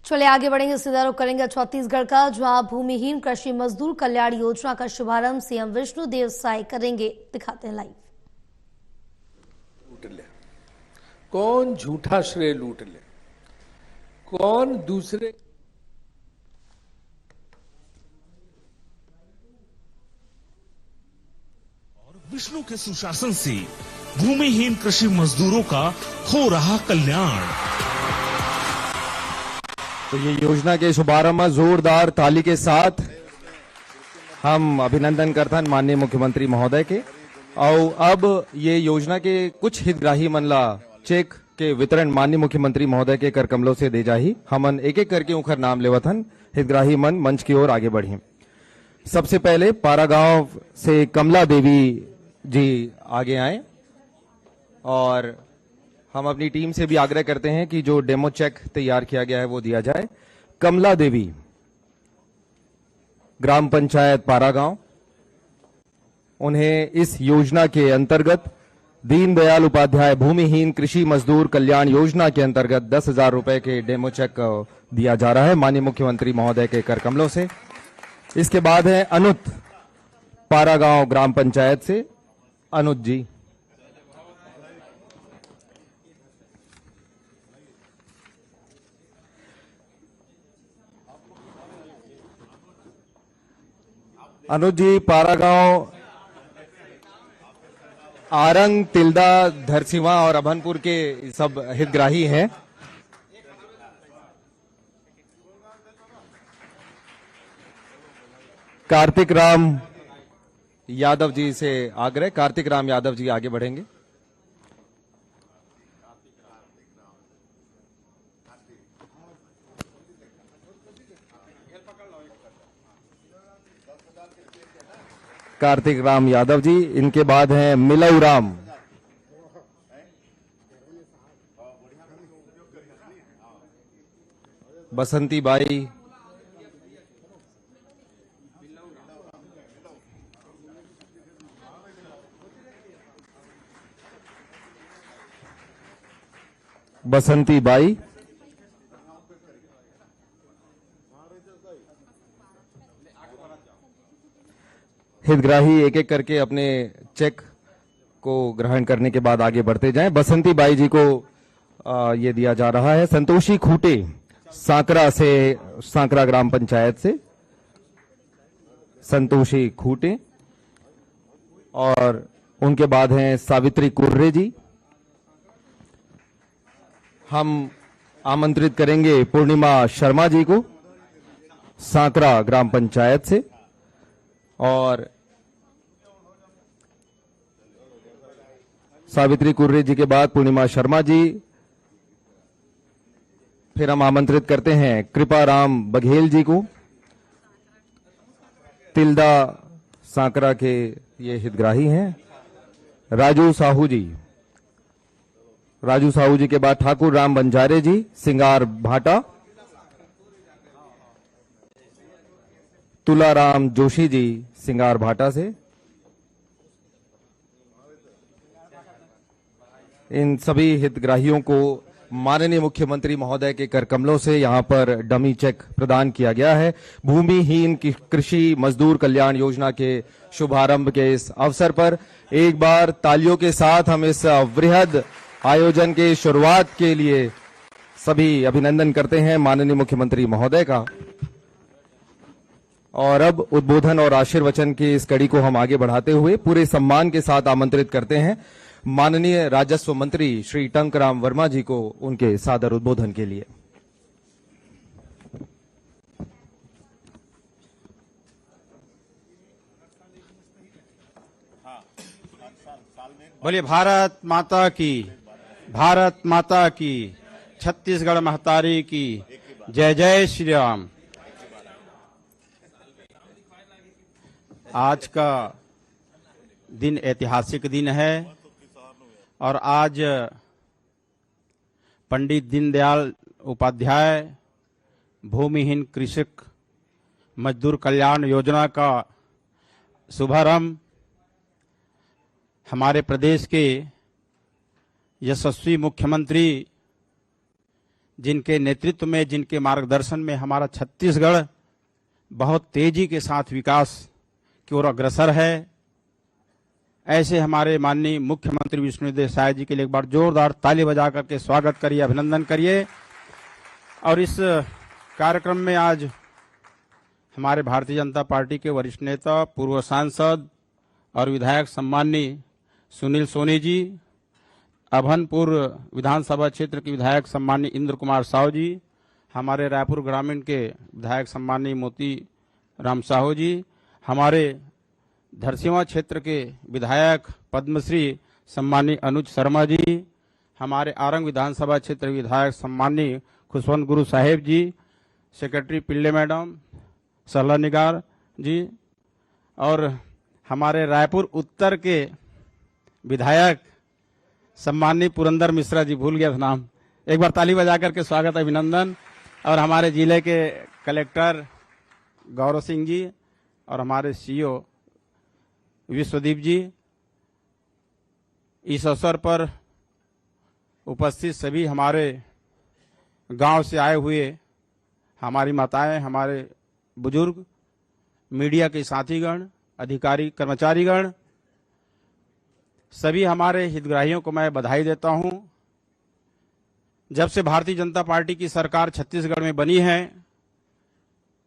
चले आगे बढ़ेंगे, सीधा रुख करेंगे छत्तीसगढ़ का, जहां भूमिहीन कृषि मजदूर कल्याण योजना का शुभारंभ सीएम विष्णुदेव साय करेंगे। दिखाते हैं लाइव। लूट ले, कौन झूठा श्रेय लूट ले, कौन दूसरे और विष्णु के सुशासन से भूमिहीन कृषि मजदूरों का हो रहा कल्याण। तो ये योजना के शुभारंभ में जोरदार ताली के साथ हम अभिनंदन करते हैं माननीय मुख्यमंत्री महोदय के। और अब ये योजना के कुछ हितग्राही मनला चेक के वितरण माननीय मुख्यमंत्री महोदय के कर कमलों से दे जाही। हमन एक एक करके उनका नाम लेवथन। हितग्राही मन मंच की ओर आगे बढ़ी। सबसे पहले पारा गांव से कमला देवी जी आगे आए और हम अपनी टीम से भी आग्रह करते हैं कि जो डेमो चेक तैयार किया गया है वो दिया जाए। कमला देवी, ग्राम पंचायत पारा गांव, उन्हें इस योजना के अंतर्गत दीनदयाल उपाध्याय भूमिहीन कृषि मजदूर कल्याण योजना के अंतर्गत 10,000 रुपए के डेमो चेक दिया जा रहा है माननीय मुख्यमंत्री महोदय के कर कमलों से। इसके बाद है अनुत, पारा गांव ग्राम पंचायत से अनुत जी। अनुज जी पारा गांव आरंग, तिल्दा, धरसीवा और अभनपुर के सब हितग्राही हैं। कार्तिक राम यादव जी से आग्रह, कार्तिक राम यादव जी आगे बढ़ेंगे। कार्तिक राम यादव जी, इनके बाद हैं मिलऊ राम, बसंती बाई, बसंती बाई, हितग्राही एक एक करके अपने चेक को ग्रहण करने के बाद आगे बढ़ते जाएं। बसंती बाई जी को ये दिया जा रहा है। संतोषी खूटे सांकरा से, सांकरा ग्राम पंचायत से संतोषी खूटे, और उनके बाद हैं सावित्री कुर्रे जी। हम आमंत्रित करेंगे पूर्णिमा शर्मा जी को सांकरा ग्राम पंचायत से, और सावित्री कुर्रे जी के बाद पूर्णिमा शर्मा जी। फिर हम आमंत्रित करते हैं कृपा राम बघेल जी को, तिल्दा सांकरा के ये हितग्राही हैं। राजू साहू जी, राजू साहू जी के बाद ठाकुर राम बंजारे जी, सिंगार भाटा। तुलाराम जोशी जी, सिंगार भाटा से। इन सभी हितग्राहियों को माननीय मुख्यमंत्री महोदय के कर कमलों से यहां पर डमी चेक प्रदान किया गया है। भूमिहीन कृषि मजदूर कल्याण योजना के शुभारंभ के इस अवसर पर एक बार तालियों के साथ हम इस वृहद आयोजन के शुरुआत के लिए सभी अभिनंदन करते हैं माननीय मुख्यमंत्री महोदय का। और अब उद्बोधन और आशीर्वचन की इस कड़ी को हम आगे बढ़ाते हुए पूरे सम्मान के साथ आमंत्रित करते हैं माननीय राजस्व मंत्री श्री टंकराम वर्मा जी को उनके सादर उद्बोधन के लिए। बोलिए भारत माता की, भारत माता की, छत्तीसगढ़ महतारी की जय जय श्री राम। आज का दिन ऐतिहासिक दिन है और आज पंडित दीनदयाल उपाध्याय भूमिहीन कृषक मजदूर कल्याण योजना का शुभारंभ हमारे प्रदेश के यशस्वी मुख्यमंत्री जिनके नेतृत्व में, जिनके मार्गदर्शन में हमारा छत्तीसगढ़ बहुत तेजी के साथ विकास की ओर अग्रसर है, ऐसे हमारे माननीय मुख्यमंत्री विष्णुदेव साय जी के लिए एक बार जोरदार ताली बजा करके स्वागत करिए, अभिनंदन करिए। और इस कार्यक्रम में आज हमारे भारतीय जनता पार्टी के वरिष्ठ नेता, पूर्व सांसद और विधायक सम्माननीय सुनील सोनी जी, अभनपुर विधानसभा क्षेत्र के विधायक सम्माननीय इंद्र कुमार साहू जी, हमारे रायपुर ग्रामीण के विधायक सम्माननीय मोती राम साहू जी, हमारे धरसीवां क्षेत्र के विधायक पद्मश्री सम्माननीय अनुज शर्मा जी, हमारे आरंग विधानसभा क्षेत्र विधायक सम्माननीय खुशवंत गुरु साहेब जी, सेक्रेटरी पिल्ले मैडम, सरला निगार जी, और हमारे रायपुर उत्तर के विधायक सम्माननीय पुरंदर मिश्रा जी, भूल गया था नाम, एक बार ताली बजा करके स्वागत, अभिनंदन। और हमारे जिले के कलेक्टर गौरव सिंह जी और हमारे सीईओ विश्वदीप जी। इस अवसर पर उपस्थित सभी हमारे गांव से आए हुए हमारी माताएं, हमारे बुजुर्ग, मीडिया के साथीगण, अधिकारी, कर्मचारीगण, सभी हमारे हितग्राहियों को मैं बधाई देता हूं। जब से भारतीय जनता पार्टी की सरकार छत्तीसगढ़ में बनी है,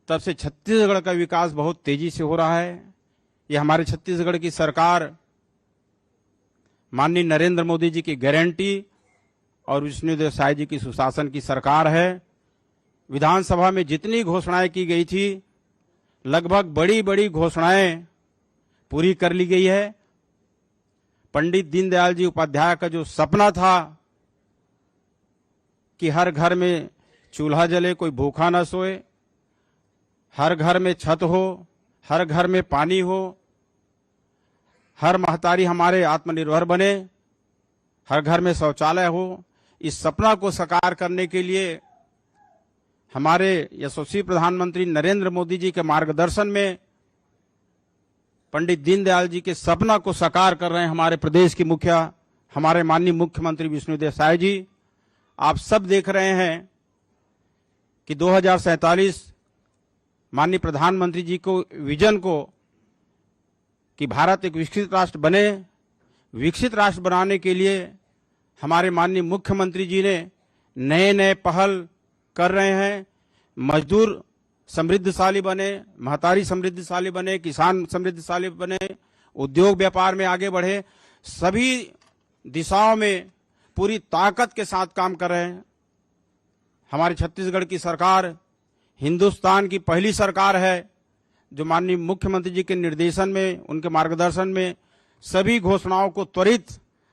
तब से छत्तीसगढ़ का विकास बहुत तेजी से हो रहा है। ये हमारे छत्तीसगढ़ की सरकार माननीय नरेंद्र मोदी जी की गारंटी और विष्णुदेव साय जी की सुशासन की सरकार है। विधानसभा में जितनी घोषणाएं की गई थी, लगभग बड़ी बड़ी घोषणाएं पूरी कर ली गई है। पंडित दीनदयाल जी उपाध्याय का जो सपना था कि हर घर में चूल्हा जले, कोई भूखा न सोए, हर घर में छत हो, हर घर में पानी हो, हर महतारी हमारे आत्मनिर्भर बने, हर घर में शौचालय हो, इस सपना को साकार करने के लिए हमारे यशस्वी प्रधानमंत्री नरेंद्र मोदी जी के मार्गदर्शन में पंडित दीनदयाल जी के सपना को साकार कर रहे हैं हमारे प्रदेश के मुखिया, हमारे माननीय मुख्यमंत्री विष्णुदेव साय जी। आप सब देख रहे हैं कि 2047 माननीय प्रधानमंत्री जी को विजन को कि भारत एक विकसित राष्ट्र बने, विकसित राष्ट्र बनाने के लिए हमारे माननीय मुख्यमंत्री जी ने नए नए पहल कर रहे हैं। मजदूर समृद्धशाली बने, महतारी समृद्धशाली बने, किसान समृद्धशाली बने, उद्योग व्यापार में आगे बढ़े, सभी दिशाओं में पूरी ताकत के साथ काम कर रहे हैं। हमारी छत्तीसगढ़ की सरकार हिंदुस्तान की पहली सरकार है जो माननीय मुख्यमंत्री जी के निर्देशन में, उनके मार्गदर्शन में सभी घोषणाओं को त्वरित,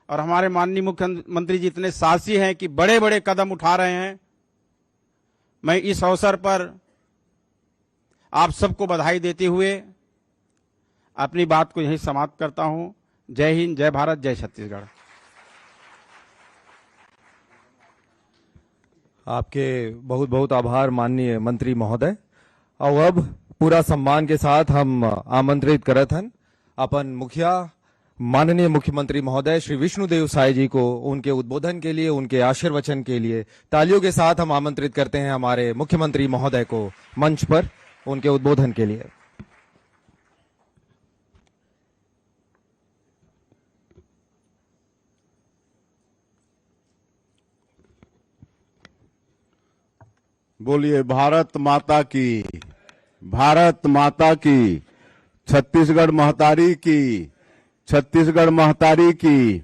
और हमारे माननीय मुख्यमंत्री जी इतने साहसी हैं कि बड़े बड़े कदम उठा रहे हैं। मैं इस अवसर पर आप सबको बधाई देते हुए अपनी बात को यहीं समाप्त करता हूं। जय हिंद, जय भारत, जय छत्तीसगढ़। आपके बहुत बहुत आभार माननीय मंत्री महोदय। और अब पूरा सम्मान के साथ हम आमंत्रित करत हन अपन मुखिया माननीय मुख्यमंत्री महोदय श्री विष्णुदेव साय जी को उनके उद्बोधन के लिए, उनके आशीर्वचन के लिए तालियों के साथ हम आमंत्रित करते हैं हमारे मुख्यमंत्री महोदय को मंच पर उनके उद्बोधन के लिए। बोलिए भारत माता की, भारत माता की, छत्तीसगढ़ महतारी की, छत्तीसगढ़ महतारी की।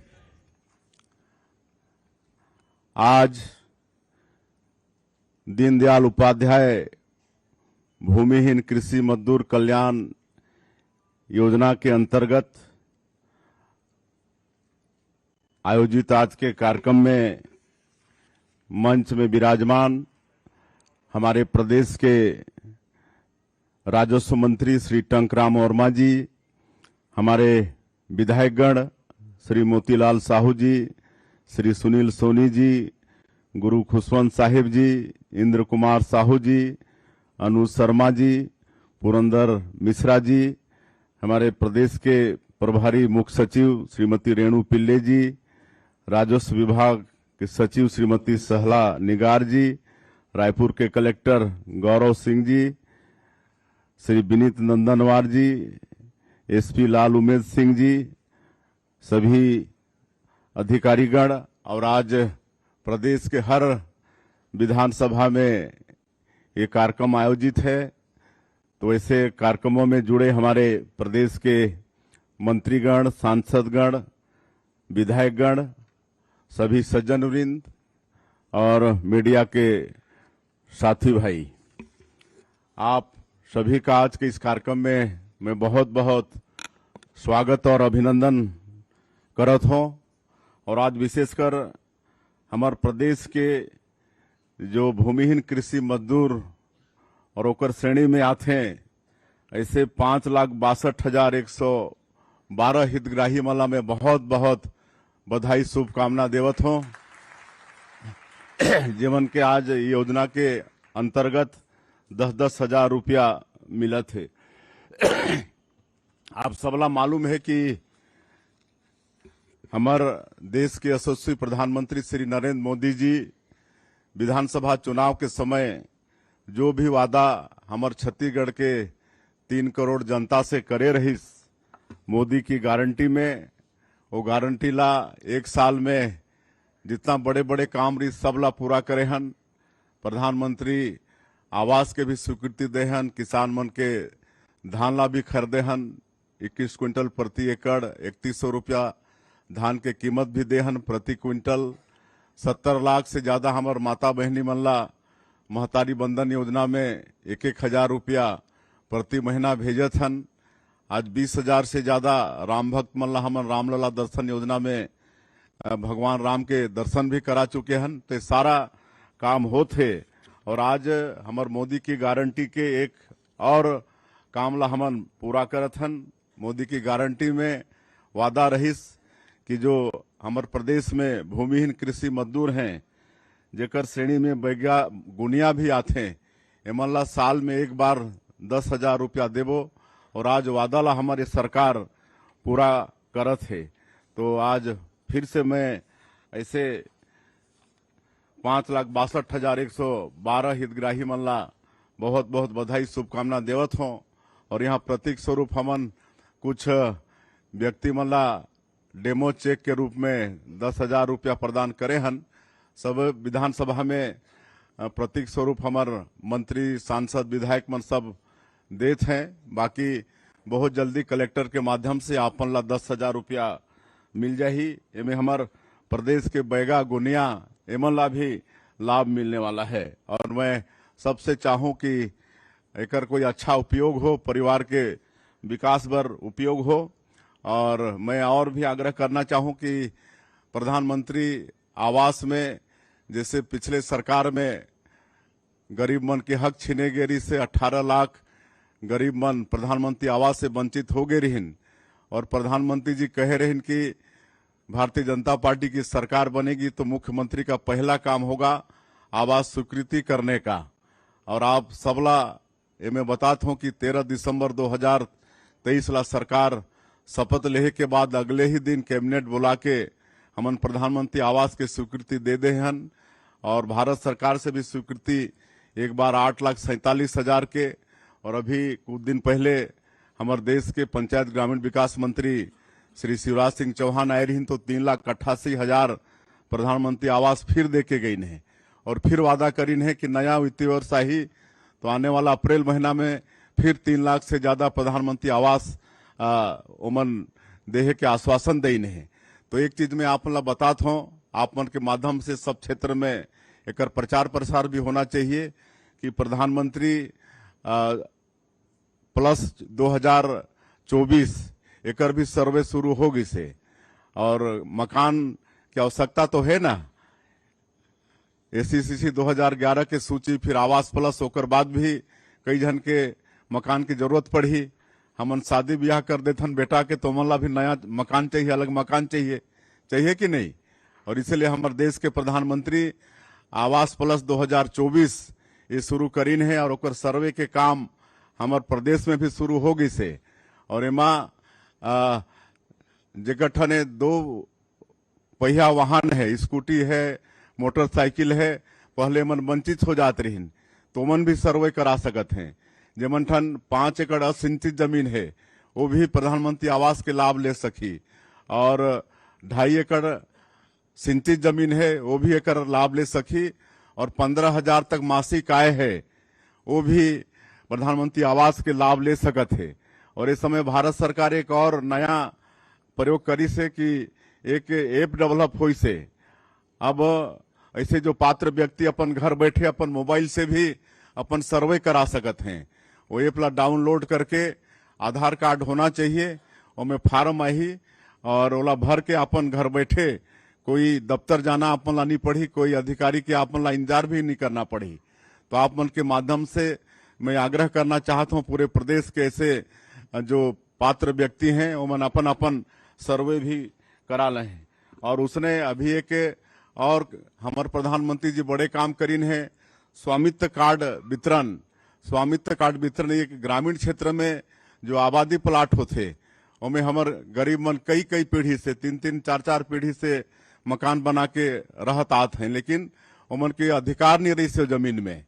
आज दीनदयाल उपाध्याय भूमिहीन कृषि मजदूर कल्याण योजना के अंतर्गत आयोजित आज के कार्यक्रम में मंच में विराजमान हमारे प्रदेश के राजस्व मंत्री श्री टंकराम वर्मा जी, हमारे विधायकगण श्री मोतीलाल साहू जी, श्री सुनील सोनी जी, गुरु खुशवंत साहिब जी, इंद्र कुमार साहू जी, अनुज शर्मा जी, पुरंदर मिश्रा जी, हमारे प्रदेश के प्रभारी मुख्य सचिव श्रीमती रेणु पिल्ले जी, राजस्व विभाग के सचिव श्रीमती सहला निगार जी, रायपुर के कलेक्टर गौरव सिंह जी, श्री विनीत नंदनवार जी, एसपी लाल उमेद सिंह जी, सभी अधिकारीगण और आज प्रदेश के हर विधानसभा में ये कार्यक्रम आयोजित है। तो ऐसे कार्यक्रमों में जुड़े हमारे प्रदेश के मंत्रीगण, सांसदगण, विधायकगण, सभी सज्जनवृंद और मीडिया के साथी भाई, आप सभी का आज के इस कार्यक्रम में मैं बहुत बहुत स्वागत और अभिनंदन करत हूं। और आज विशेषकर हमारे प्रदेश के जो भूमिहीन कृषि मजदूर और ओकर श्रेणी में आते हैं, ऐसे 5,62,112 हितग्राही मला में बहुत बहुत बधाई शुभकामना देवत हूं। जीवन के आज योजना के अंतर्गत 10-10 हजार रुपया मिला थे। आप सबला मालूम है कि हमारे देश के यशस्वी प्रधानमंत्री श्री नरेंद्र मोदी जी विधानसभा चुनाव के समय जो भी वादा हमारे छत्तीसगढ़ के 3 करोड़ जनता से करे रही मोदी की गारंटी में, वो गारंटी ला 1 साल में जितना बड़े बड़े काम रही सब ला पूरा करे हन। प्रधानमंत्री आवास के भी स्वीकृति दे हन, किसान मन के धान ला भी खरीदे हन, 21 क्विंटल प्रति एकड़, 3100 रुपया धान के कीमत भी दे हन प्रति क्विंटल। 70 लाख से ज्यादा हमार माता बहनी मन ला महतारी बंधन योजना में 1-1 हजार रुपया प्रति महीना भेजत हन। आज 20,000 से ज्यादा राम भक्त मन ला हमन रामलला दर्शन योजना में भगवान राम के दर्शन भी करा चुके हन। तो सारा काम होते और आज हमार मोदी की गारंटी के एक और काम ला हमन पूरा करत हन। मोदी की गारंटी में वादा रहिस कि जो हमारे प्रदेश में भूमिहीन कृषि मजदूर हैं, जेकर श्रेणी में गुनिया भी आते, एमन ला साल में एक बार 10,000 रुपया देबो और आज वादा ला हमारी सरकार पूरा करत है। तो आज फिर से मैं ऐसे 5,62,112 हितग्राही मन ला बहुत बहुत बधाई शुभकामना देवत हूँ। और यहाँ प्रतीक स्वरूप हमन कुछ व्यक्ति मन ला डेमो चेक के रूप में 10,000 रुपया प्रदान करे हन। सब विधानसभा में प्रतीक स्वरूप हमार मंत्री, सांसद, विधायक मन सब देते हैं। बाकी बहुत जल्दी कलेक्टर के माध्यम से आपन ला 10,000 रुपया मिल जाही। एमें हमार प्रदेश के बैगा गुनिया एमन ला भी लाभ मिलने वाला है। और मैं सबसे चाहूं कि एकर कोई अच्छा उपयोग हो, परिवार के विकास बर उपयोग हो। और मैं और भी आग्रह करना चाहूं कि प्रधानमंत्री आवास में जैसे पिछले सरकार में गरीब मन के हक छीने गेरी से 18 लाख गरीब मन प्रधानमंत्री आवास से वंचित हो गए रहिन। और प्रधानमंत्री जी कहे रहिन कि भारतीय जनता पार्टी की सरकार बनेगी तो मुख्यमंत्री का पहला काम होगा आवास स्वीकृति करने का। और आप सबला मैं बताता हूं कि 13 दिसंबर 2023 ला सरकार शपथ लेने के बाद अगले ही दिन कैबिनेट बुला के हमन प्रधानमंत्री आवास के स्वीकृति दे दे हन। और भारत सरकार से भी स्वीकृति एक बार 8,47,000 के। और अभी कुछ दिन पहले हमारे देश के पंचायत ग्रामीण विकास मंत्री श्री शिवराज सिंह चौहान आए रही तो 3,88,000 प्रधानमंत्री आवास फिर दे के गई है। और फिर वादा करी है कि नया वित्तीय वर्ष आई तो आने वाला अप्रैल महीना में फिर 3 लाख से ज्यादा प्रधानमंत्री आवास ओमन देहे के आश्वासन देने है। तो एक चीज में आप बताता हूँ, आप मन के माध्यम से सब क्षेत्र में एक प्रचार प्रसार भी होना चाहिए कि प्रधानमंत्री प्लस 2024 एकर भी सर्वे शुरू होगी से। और मकान की आवश्यकता तो है ना, एसीसीसी 2011 के सूची, फिर आवास प्लस होकर बाद भी कई जन के मकान की जरूरत पड़ी। हमन शादी ब्याह कर देथन बेटा के तो मन ला भी नया मकान चाहिए, अलग मकान चाहिए कि नहीं। और इसलिए हमारे देश के प्रधानमंत्री आवास प्लस 2024 ये शुरू करीन है। और ओकर सर्वे के काम हमारे प्रदेश में भी शुरू होगी से। और एमा जेकठन 2 पहिया वाहन है, स्कूटी है, मोटरसाइकिल है, पहले मन वंचित हो जात रहीन तो मन भी सर्वे करा सकत हैं। जेमन ठन 5 एकड़ असिंचित जमीन है वो भी प्रधानमंत्री आवास के लाभ ले सकी, और 2.5 एकड़ सिंचित जमीन है वो भी एक लाभ ले सकी, और 15,000 तक मासिक आय है वो भी प्रधानमंत्री आवास के लाभ ले सकत है। और इस समय भारत सरकार एक और नया प्रयोग करी से कि एक ऐप डेवलप हुई से अब ऐसे जो पात्र व्यक्ति अपन घर बैठे अपन मोबाइल से भी अपन सर्वे करा सकत हैं। वो ऐप ला डाउनलोड करके आधार कार्ड होना चाहिए, उसमें फार्म आई और ओला भर के अपन घर बैठे कोई दफ्तर जाना अपन ला नहीं पड़ी, कोई अधिकारी के अपन ला इंतजार भी नहीं करना पड़ी। तो आप मन के माध्यम से मैं आग्रह करना चाहता हूँ पूरे प्रदेश के ऐसे जो पात्र व्यक्ति हैं वो मन अपन अपन सर्वे भी करा लें। और उसने अभी एक और हमारे प्रधानमंत्री जी बड़े काम करीन है, स्वामित्व कार्ड वितरण। स्वामित्व कार्ड वितरण एक ग्रामीण क्षेत्र में जो आबादी प्लाट होते उनमें हमार गरीब मन कई कई पीढ़ी से 3-3, 4-4 पीढ़ी से मकान बना के रहत आत हैं, लेकिन उमन के अधिकार नहीं रही से, जमीन में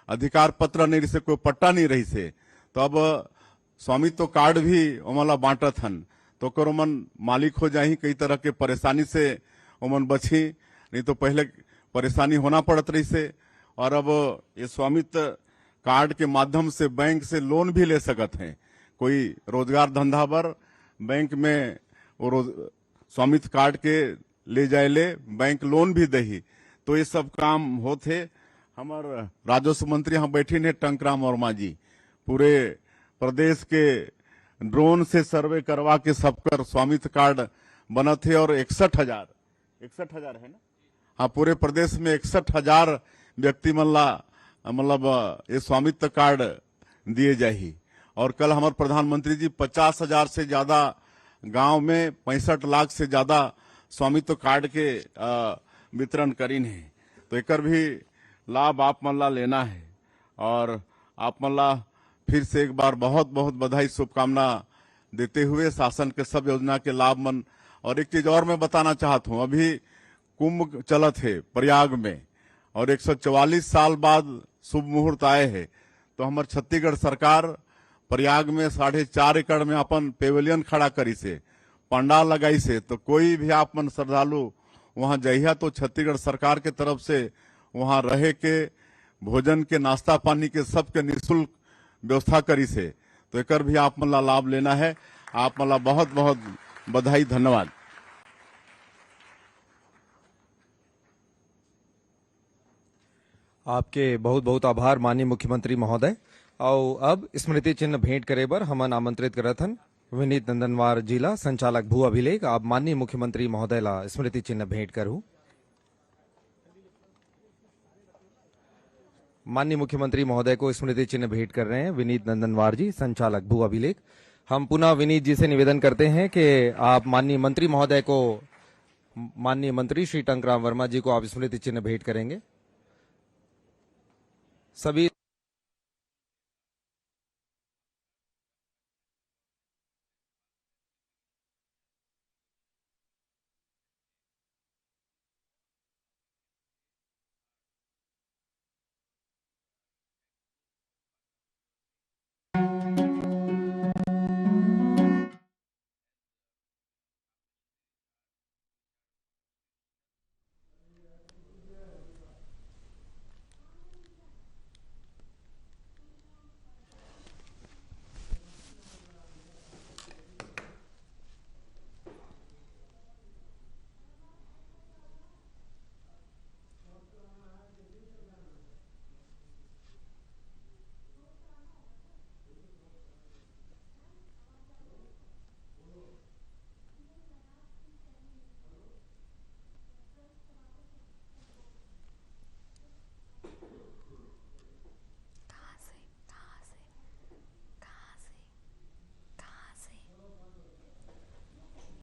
अधिकार पत्र नहीं रही से, कोई पट्टा नहीं रही से। तो अब स्वामित्व कार्ड भी उमला बांटत हन तो कर उमन मालिक हो जाही, कई तरह के परेशानी से उमन बची, नहीं तो पहले परेशानी होना पड़त रही से। और अब ये स्वामित्व कार्ड के माध्यम से बैंक से लोन भी ले सकत हैं। कोई रोजगार धंधा पर बैंक में वो स्वामित्व कार्ड के ले जाए ले बैंक लोन भी दही। तो ये सब काम होते। हमार राजस्व मंत्री यहाँ बैठे ने टंकराम वर्मा जी, पूरे प्रदेश के ड्रोन से सर्वे करवा के सबकर स्वामित्व कार्ड बनत है। और 61,000 है ना, हाँ पूरे प्रदेश में 61,000 व्यक्ति मतलब ये स्वामित्व कार्ड दिए जाही। और कल हमारे प्रधानमंत्री जी 50,000 से ज्यादा गांव में 65 लाख से ज्यादा स्वामित्व कार्ड के वितरण करीन है। तो एक भी लाभ आप मल्ला लेना है। और आप मल्ला फिर से एक बार बहुत बहुत बधाई शुभकामना देते हुए शासन के सब योजना के लाभ मन। और एक चीज और मैं बताना चाहता हूँ, अभी कुंभ चलत है प्रयाग में और 144 साल बाद शुभ मुहूर्त आए हैं। तो हमारे छत्तीसगढ़ सरकार प्रयाग में 4.5 एकड़ में अपन पेवेलियन खड़ा करी से, पंडाल लगाई से। तो कोई भी आप मन श्रद्धालु वहां जाइया तो छत्तीसगढ़ सरकार के तरफ से वहां रहे के भोजन के नाश्ता पानी के सबके निःशुल्क व्यवस्था करी से। तो एक भी आप मन ला लाभ लेना है। आप मन ला बहुत बहुत बधाई, धन्यवाद। आपके बहुत बहुत आभार माननीय मुख्यमंत्री महोदय। और अब स्मृति चिन्ह भेंट करे बर हमन आमंत्रित करत हन विनीत नंदनवार जिला संचालक भू अभिलेख। आप माननीय मुख्यमंत्री महोदय ला स्मृति चिन्ह भेंट करूं। माननीय मुख्यमंत्री महोदय को स्मृति चिन्ह भेंट कर रहे हैं विनीत नंदनवार जी, संचालक भू अभिलेख। हम पुनः विनीत जी से निवेदन करते हैं कि आप माननीय मंत्री महोदय को, माननीय मंत्री श्री टंकराम वर्मा जी को आप स्मृति चिन्ह भेंट करेंगे। सभी